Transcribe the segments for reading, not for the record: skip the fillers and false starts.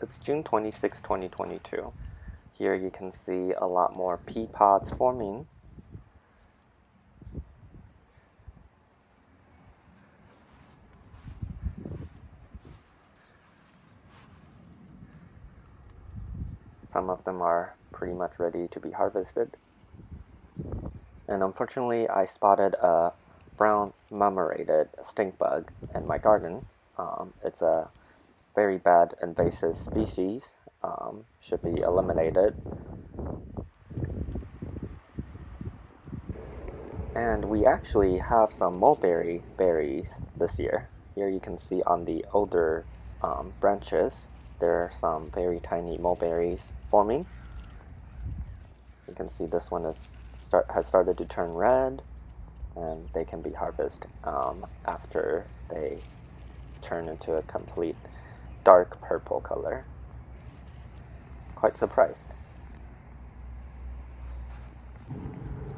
It's June 26, 2022. Here you can see a lot more pea pods forming. Some of them are pretty much ready to be harvested. And unfortunately, I spotted a brown marmorated stink bug in my garden. It's a very bad invasive species, should be eliminated. And we actually have some mulberry berries this year. Here you can see on the older branches, there are some very tiny mulberries forming. You can see this one has started to turn red, and they can be harvested after they turn into a complete dark purple color. Quite surprised.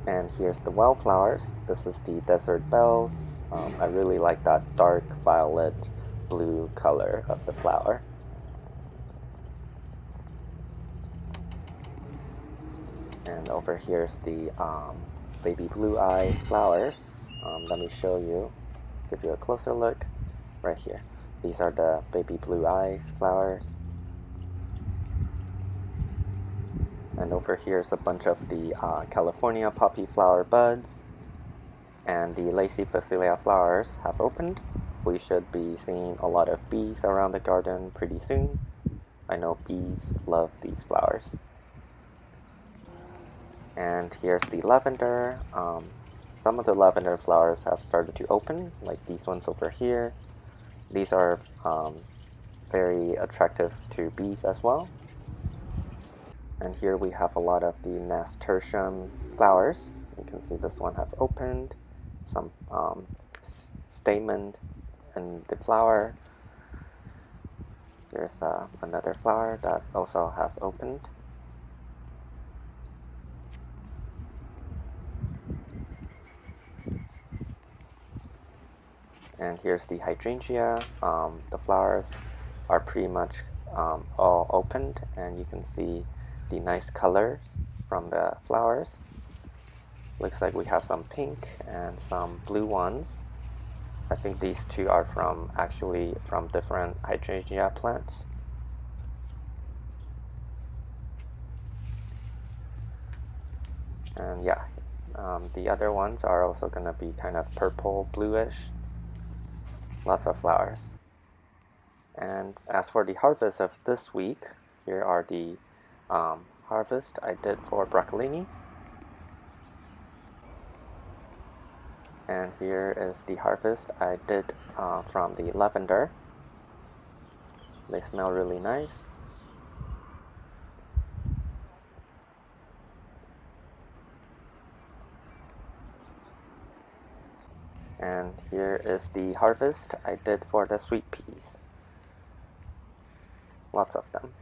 And here's the wildflowers. This is the desert bells. I really like that dark violet blue color of the flower. And over here's the baby blue eye flowers. Let me show you, give you a closer look right here. These are the baby blue eyes flowers. And over here is a bunch of the California poppy flower buds. And the lacy phacelia flowers have opened. We should be seeing a lot of bees around the garden pretty soon. I know bees love these flowers. And here's the lavender. Some of the lavender flowers have started to open, like these ones over here. These are very attractive to bees as well. And here we have a lot of the nasturtium flowers. You can see this one has opened, some stamen in the flower. Here's another flower that also has opened. And here's the hydrangea. The flowers are pretty much all opened, and you can see the nice colors from the flowers. Looks like we have some pink and some blue ones. I think these two are actually from different hydrangea plants. And yeah, the other ones are also going to be kind of purple, bluish. Lots of flowers. And as for the harvest of this week, here are the harvest I did for broccolini. And here is the harvest I did from the lavender. They smell really nice. And here is the harvest I did for the sweet peas. Lots of them.